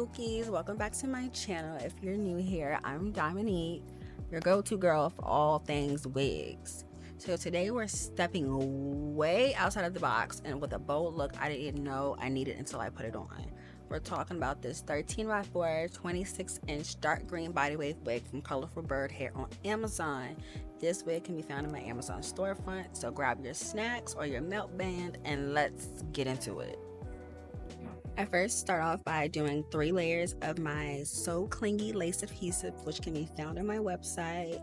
Spookies, welcome back to my channel. If you're new here, I'm Dominique, your go-to girl for all things wigs. So today we're stepping way outside of the box and with a bold look I didn't even know I needed until I put it on. We're talking about this 13x4 26-inch dark green body wave wig from Colorful Bird Hair on Amazon. This wig can be found in my Amazon storefront, so grab your snacks or your melt band and let's get into it. I first start off by doing 3 layers of my So Clingy lace adhesive, which can be found on my website.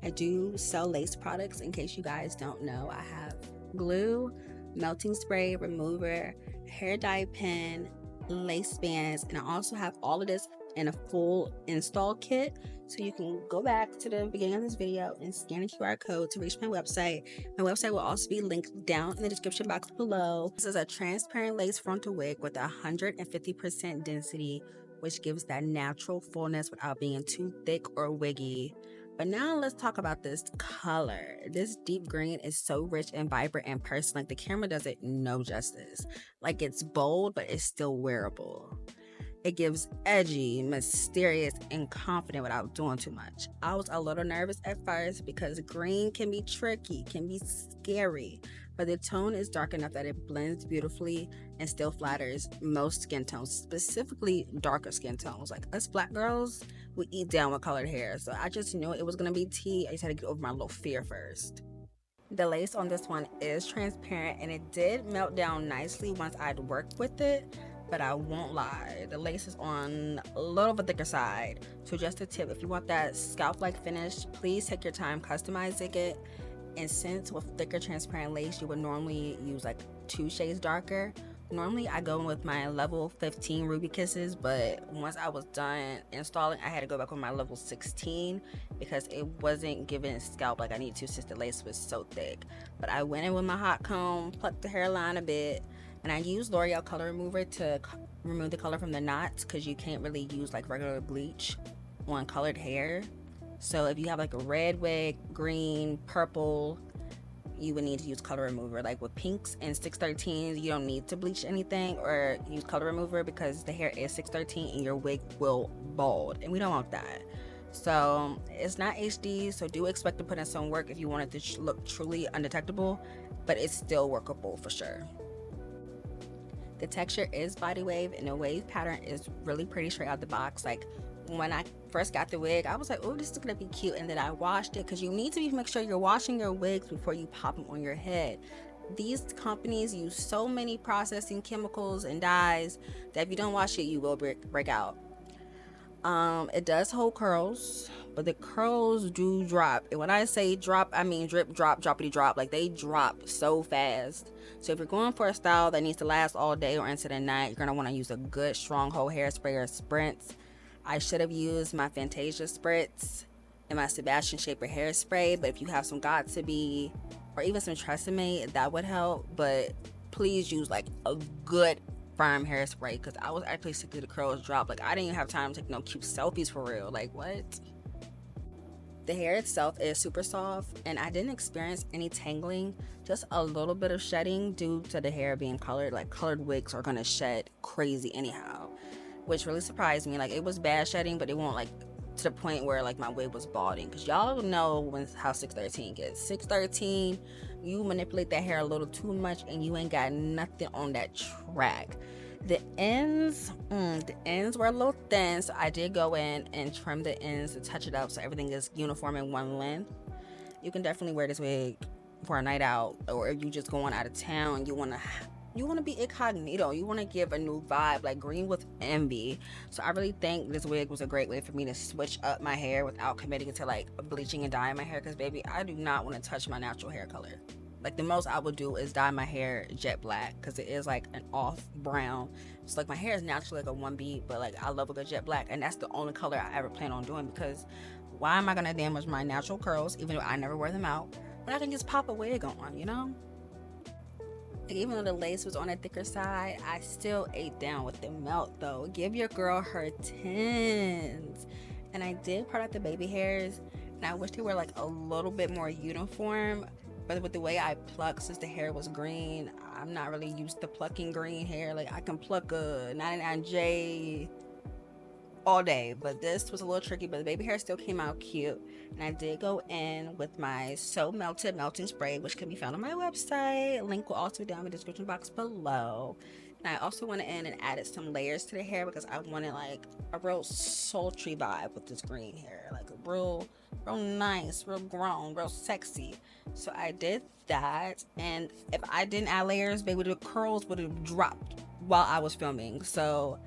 I do sell lace products in case you guys don't know. I have glue, melting spray remover, hair dye pen, lace bands, and I also have all of this in a full install kit, so you can go back to the beginning of this video and scan a QR code to reach my website. My website will also be linked down in the description box below. This is a transparent lace frontal wig with 150% density, which gives that natural fullness without being too thick or wiggy. But now let's talk about this color. This deep green is so rich and vibrant and personal. Like, the camera does it no justice. Like, it's bold, but it's still wearable. It gives edgy, mysterious, and confident without doing too much. I was a little nervous at first because green can be tricky, can be scary, but the tone is dark enough that it blends beautifully and still flatters most skin tones, specifically darker skin tones. Like us black girls, we eat down with colored hair, so I just knew it was gonna be tea. I just had to get over my little fear first. The lace on this one is transparent and it did melt down nicely once I'd worked with it, but I won't lie, the lace is on a little bit thicker side. So just a tip, if you want that scalp-like finish, please take your time customizing it. And since with thicker transparent lace, you would normally use like 2 shades darker. Normally I go in with my level 15 Ruby Kisses, but once I was done installing, I had to go back with my level 16 because it wasn't giving scalp like I needed to since the lace was so thick. But I went in with my hot comb, plucked the hairline a bit, and I used L'Oreal color remover to remove the color from the knots, because you can't really use like regular bleach on colored hair. So if you have like a red wig, green, purple, you would need to use color remover. Like with pinks and 613s, you don't need to bleach anything or use color remover because the hair is 613 and your wig will bald, and we don't want that. So it's not HD, so do expect to put in some work if you want it to look truly undetectable, but it's still workable for sure. The texture is body wave and the wave pattern is really pretty straight out the box. Like when I first got the wig, I was like, oh, this is gonna be cute, and then I washed it, because you need to make sure you're washing your wigs before you pop them on your head. These companies use so many processing chemicals and dyes that if you don't wash it, you will break out. It does hold curls, but the curls do drop, and when I say drop, I mean drip, drop, droppity drop. Like, they drop so fast. So if you're going for a style that needs to last all day or into the night, you're gonna want to use a good strong hold hairspray or spritz. I should have used my Fantasia spritz and my Sebastian Shaper hairspray, but if you have some Got2b or even some Tresemme, that would help. But please use like a good firm hairspray, because I was actually sick of the curls drop. Like, I didn't even have time to take no cute selfies for real. Like, what? The hair itself is super soft and I didn't experience any tangling, just a little bit of shedding due to the hair being colored. Like, colored wigs are gonna shed crazy anyhow, which really surprised me. Like, it was bad shedding, but it won't like to the point where like my wig was balding, because y'all know how 613 gets. 613, you manipulate that hair a little too much and you ain't got nothing on that track. The ends were a little thin, so I did go in and trim the ends to touch it up so everything is uniform in one length. You can definitely wear this wig for a night out, or if you just going out of town, you want to be incognito, you want to give a new vibe, like green with envy. So I really think this wig was a great way for me to switch up my hair without committing to like bleaching and dyeing my hair, because baby, I do not want to touch my natural hair color. Like, the most I would do is dye my hair jet black, because it is like an off brown. It's like my hair is naturally like a 1B, but like I love a good jet black, and that's the only color I ever plan on doing, because why am I gonna damage my natural curls, even though I never wear them out, but I can just pop a wig on, you know? Like, even though the lace was on a thicker side, I still ate down with the melt though. Give your girl her 10s. And I did part out the baby hairs, and I wish they were like a little bit more uniform. But with the way I pluck, since the hair was green, I'm not really used to plucking green hair. Like, I can pluck a 99J all day, but this was a little tricky, but the baby hair still came out cute. And I did go in with my So Melted melting spray, which can be found on my website. Link will also be down in the description box below. And I also went in and added some layers to the hair because I wanted like a real sultry vibe with this green hair, like a real nice, real grown, real sexy. So I did that, and if I didn't add layers, baby, the curls would have dropped while I was filming. So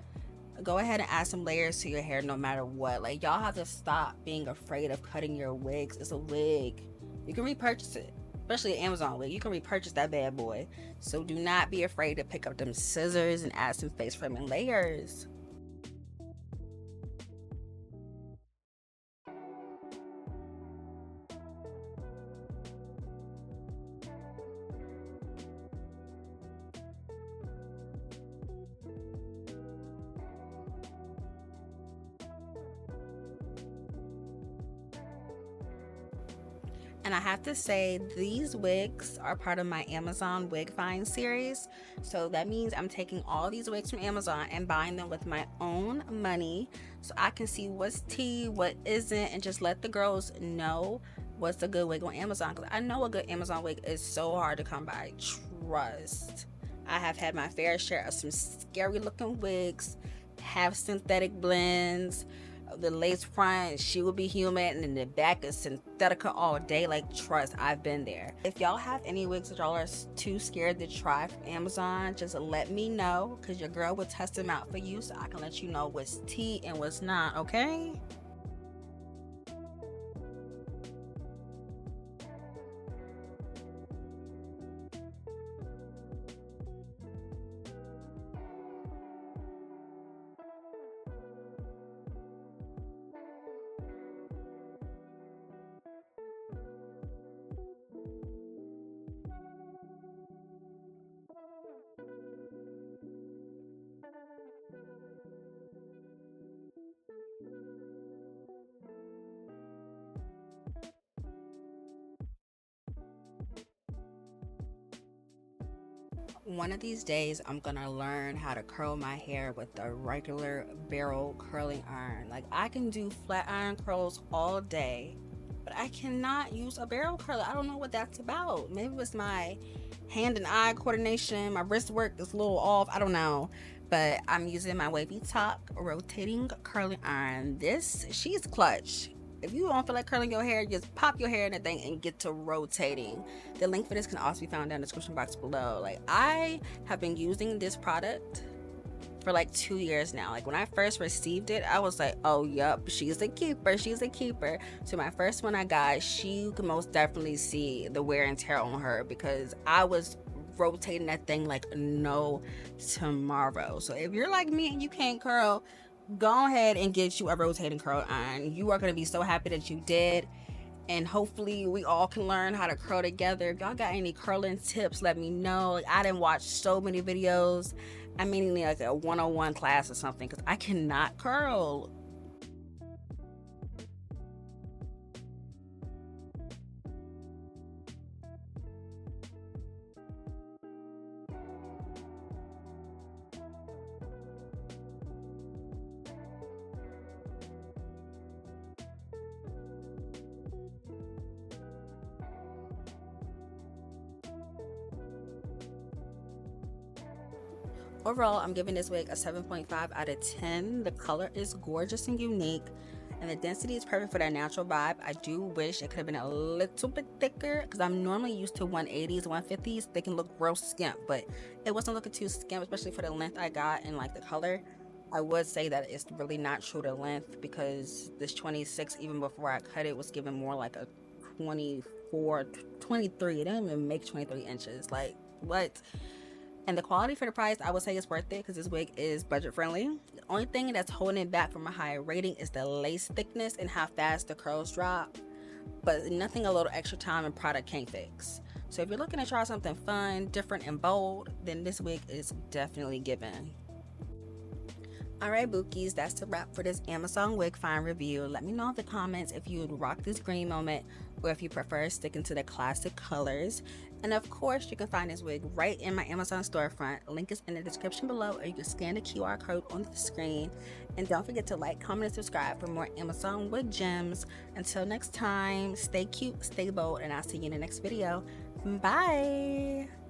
go ahead and add some layers to your hair no matter what. Like, y'all have to stop being afraid of cutting your wigs. It's a wig, you can repurchase it, especially an Amazon wig. You can repurchase that bad boy. So do not be afraid to pick up them scissors and add some face framing layers. And I have to say, these wigs are part of my Amazon wig find series. So that means I'm taking all these wigs from Amazon and buying them with my own money so I can see what's tea, what isn't, and just let the girls know what's a good wig on Amazon. Because I know a good Amazon wig is so hard to come by. Trust. I have had my fair share of some scary looking wigs, have synthetic blends. The lace front, she will be human, and then the back is synthetica all day. Like, trust, I've been there. If y'all have any wigs that y'all are too scared to try from Amazon, just let me know, because your girl will test them out for you so I can let you know what's tea and what's not, okay? One of these days, I'm gonna learn how to curl my hair with a regular barrel curling iron. Like, I can do flat iron curls all day, but I cannot use a barrel curler. I don't know what that's about. Maybe it's my hand and eye coordination, my wrist work is a little off, I don't know. But I'm using my wavy top rotating curling iron. She's clutch. If you don't feel like curling your hair, just pop your hair in the thing and get to rotating. The link for this can also be found down in the description box below. Like, I have been using this product for like 2 years now. Like, when I first received it, I was like, oh yup, she's a keeper, she's a keeper. So my first one I got, you can most definitely see the wear and tear on her, because I was rotating that thing like no tomorrow. So if you're like me and you can't curl, go ahead and get you a rotating curl iron. You are going to be so happy that you did, and hopefully we all can learn how to curl together. If y'all got any curling tips, let me know. Like, I didn't watch so many videos. I mean, like a 101 class or something, because I cannot curl. Overall, I'm giving this wig a 7.5 out of 10. The color is gorgeous and unique, and the density is perfect for that natural vibe. I do wish it could have been a little bit thicker, because I'm normally used to 180s, 150s. They can look real skimp, but it wasn't looking too skimp, especially for the length I got and like the color. I would say that it's really not true to length, because this 26, even before I cut it, was given more like a 24, 23. It didn't even make 23 inches. Like, what? And the quality for the price, I would say it's worth it, because this wig is budget friendly. The only thing that's holding it back from a higher rating is the lace thickness and how fast the curls drop. But nothing a little extra time and product can't fix. So if you're looking to try something fun, different, and bold, then this wig is definitely given. Alright, Bookies, that's the wrap for this Amazon wig find review. Let me know in the comments if you would rock this green moment or if you prefer sticking to the classic colors. And of course, you can find this wig right in my Amazon storefront. Link is in the description below, or you can scan the QR code on the screen. And don't forget to like, comment, and subscribe for more Amazon wig gems. Until next time, stay cute, stay bold, and I'll see you in the next video. Bye!